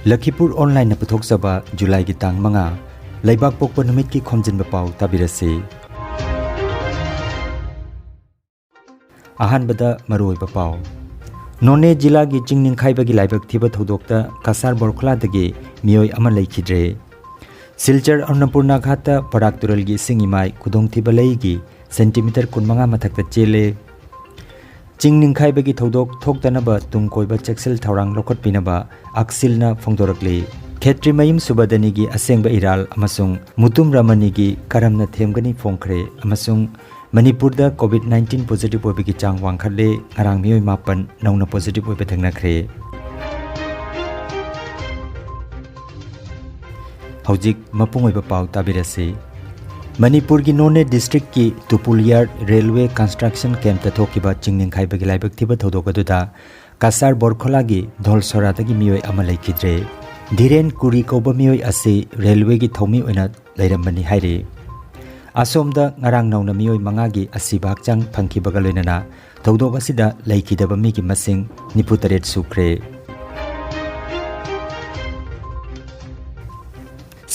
Lakhipuronline puthokjaba July gi tang manga Laibak pokpa numit ki Khomjinba Pao tabirasi. Ahanbada maruoiba pao. None jila gi jingning khaibagi laibak thiba thodokta kasar borkhla dagi mioi ama leikhidre. Silchar Annapurna Ghata Barak Turalgi Singimai Kudong Tibalegi Centimeter Kunmanga Matakta Chele Jingning Khaibagi Thodok Thoktanaba Tungkoiba Chexel Taurang Lokot Pinaba Aksilna Fongdorakli Khetri Mayim Subadanigi Asengba Iral Amasung Mutum Ramanigi Karamna Themgani Fongkre Amasung Manipurda COVID-19 positive oibagi chang wangkhatle ngarang mioi mapan nauna positive oiba thangnakre. Hojik mapungoiba pau tabirasi. Manipur ki None district ki Tupulyar railway construction camp ta thokiba jingning khaibagi laibak thiba thodokaduda kasar borkholagi dholsoradagi mioi ama leikhidre. Dhiren kuri koba mioi ase railway ki thomi oina leirambani haire. Asomda ngarang nauna mioi mangagi asiba hakchang phangkibaga loinana thodok asida leikhidaba migi masing 98 sukre.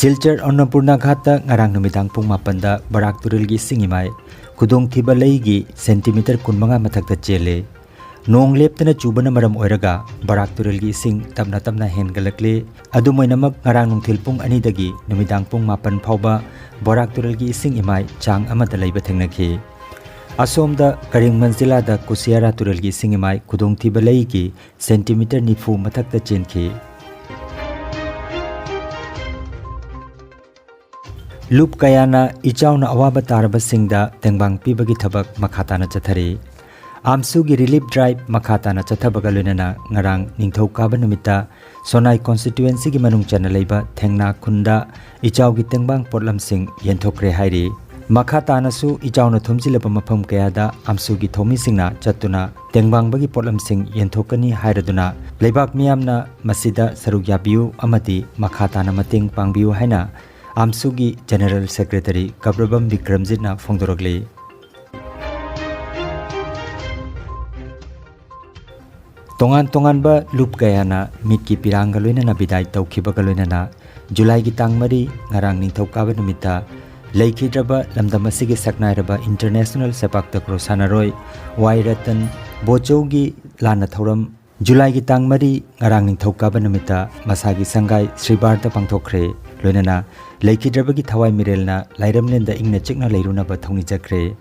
Silchar Annapurna Ghata ngarang numidang pung mapanda Barak Turalgi Singimai Kudong Thiba Leigi Centimeter Kunmanga Mathakta Chele Nong leptana chubana maram oiraga Barak Turalgi Sing tamna tamna hengalakle adumoinamak ngarang nungthil pung anidagi numidang pung mapan phauba Barak Turalgi Singimai chang amada leiba thengnakhi. Asomda Karimganj jilada Kusiara Turalgi Singimai Kudong Thiba Leigi Centimeter nifu mathakta chenkhi. Loop kayana ichauna awaba taraba singda tengbang pibagi thabak makhatana chathari. Amsugi relief drive makhatana chathabaga loinana ngarang ningthau kaba numita Sonai constituency gi manung chana leiba thengna khunda ichaugi tengbang potlam sing yenthokre hairi. Makhatana su ichauna thumjilaba mafam kayada amsugi thomi singna chatuna tengbang bagi potlam sing yenthokani hairaduna leibak miyamna masida saruk yabiu amati makhatana mating pangbiu haina Amsugi General Secretary Kabrabam Vikramjitna Fongdorogli. Tongan ba loop kayana mitki piranga loinana bidai tawkhibaga loinana July gi tangmari ngarang ningthokaba numita leikidraba lamdam asigi saknairaba International Sepak Takraw Sanaroi Wairatan Bochougi lana thoram July gi tangmari ngarang ningthokaba numita masagi sangai Sribarta pangthokre loinana leikidrabagi thawai mirelna lairamlenda ingna chikna leirunaba thongni chakre.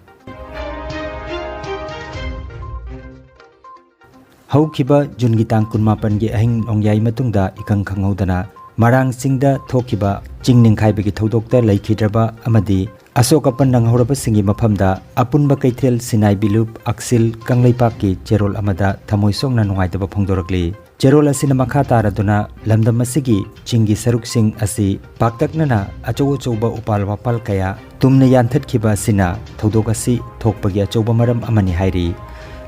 Haukiba Jungi tang kunmapan gi ahing ongyai matungda ikang khanghaudana marang singda thokiba jingning khaibagi thodokta leikidraba amadi asokapan nanghoraba singi maphamda apunba kaithel sinai bilup aksil kangleipak ki cherol amada thamoisongna nungaitaba phongdorakli. Cherol asina makha taraduna lamdam asigi chingi saruk sing asi paktaknana achouba upal wapal kaya tumna yanthatkhiba asina thodok asi thokpagi achouba maram amani hairi.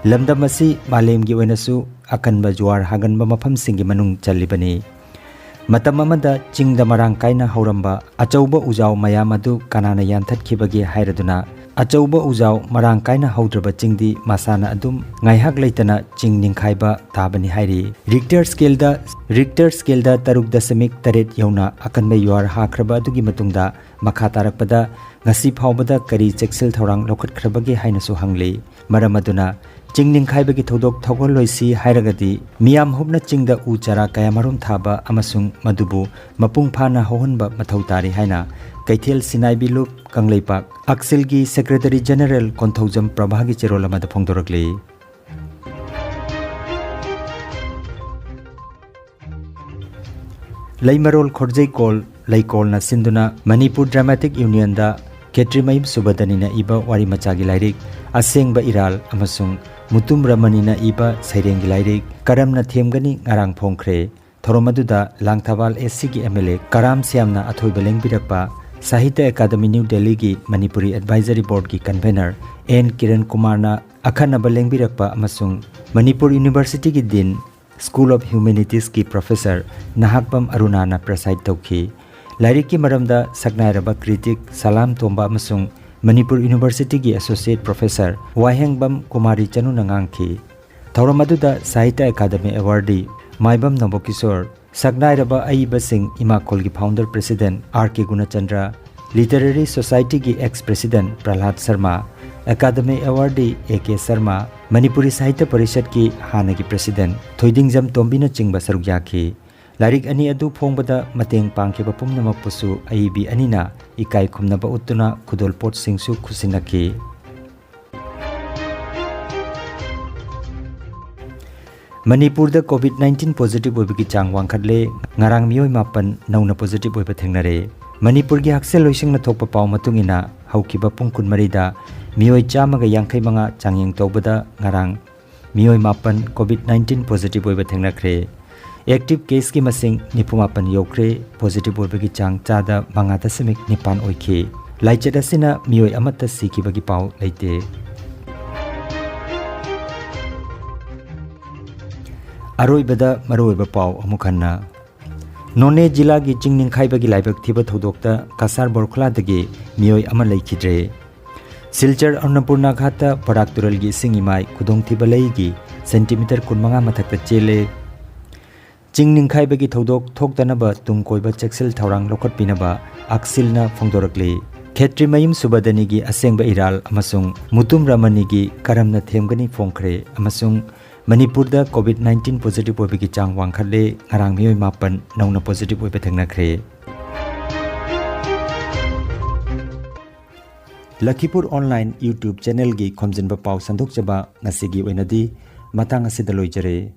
Lamdam asi malemgi oinasu akanba juar haganba mafam singi manung chalibani. Matam amada chingda marang kaina hauramba achouba ujau mayam adu kanana yanthatkibagi hairaduna achouba ujau marang kaina haudraba chingdi masana adum ngaihak leitana ching ningkhaiba tabani hairi. Richter scale da 3.8 yauna akanba yuar hakraba adugi matungda makha tarakpada ngasi phawbada kari chexel thorang lokhatkrabagi hainasu hangli. Maram aduna Jingning khaibagi thodok thogolloisi hairagadi miyam hubna chingda u chara kayamarum thaba amasung madubu mapung phana hohunba mathau tari haina kaithel sinai bilup kangleipak aksilgi Secretary General Konthaujam Prabhagi Cherolama da phongdoragli. Laimarol Khorjai Kol Laikol na sinduna Manipur Dramatic Union da Khetri Mayim Subadanina iba wari machagi lairik asengba iral amasung Mutum Ramanina iba Sairengi lairik Karamna Themgani ngarang phongkre Thoromaduda Langthawal SC gi MLA Karam Siamna athoiba lengbirakpa Sahitya Academy New Delhi gi Manipuri Advisory Board gi convener N Kiran Kumarna akhanaba lengbirakpa amasung Manipur University gi Dean School of Humanities ki Professor Nahakbam Arunana preside tawki. Lairiki maramda saknairaba critic Salam Tomba amasung Manipur University gi Associate Professor Wahengbam Kumari Chanu nangangki. Thauram aduda Sahitya Academy Awardee Maibam Nambokishore Sagnai-raba Aibasing Imakol ki founder president R.K. Gunachandra, Literary Society ki ex-president Prahlad Sharma, Academy Awardee A.K. Sharma, Manipuri Sahitya Parishad ki hana ki president Thoidingjam Tombina chingba saruk yakhi. Larik ani adu phongbada mateng pangkhiba pumnamakpusu aibi anina ikai khumnaba uttuna khudol pot singsu khusinaki. Manipur da COVID-19 positive oibiki chang wangkhatle ngarang mioi mapan nauna positive oiba thengnare. Manipur gi haksel loisingna thokpa paw matungina haukiba pungkun marida mioi chamaga yangkhai manga changyeng tobada ngarang mioi mapan COVID-19 positive oiba thengnakre. Active case ki masing nipumapan yokre, positive oibagi chang chada manga dasamik nipan oikhe. Laichada sina mioi amata sikibagi paw leite. Aroibada maroiba paw amukhanna. None jila gi jingning khaibagi laibak thiba thodokta kasar borkhla dagi mioi ama leikhidre. Silchar Annapurna Ghata Barak Tural gi singimai kudong thiba leigi centimeter kunmanga mathakta chele. Jingning khaibagi thodok thoktanaba tungkoiba cheksel thaurang lokhat pinaba aksilna phongdorakle. Khetri mayim subadani gi asengba iral amasung mutum ramani gi karamna themgani phongkhre amasung Manipur da COVID-19 positive oibagi chang wangkhatle ngarang mioi mapan nauna positive oiba thengnakre. Lakhipuronline YouTube channel gi Khomjinba Pao sandokjaba ngasigi oinadi matang asida loijare.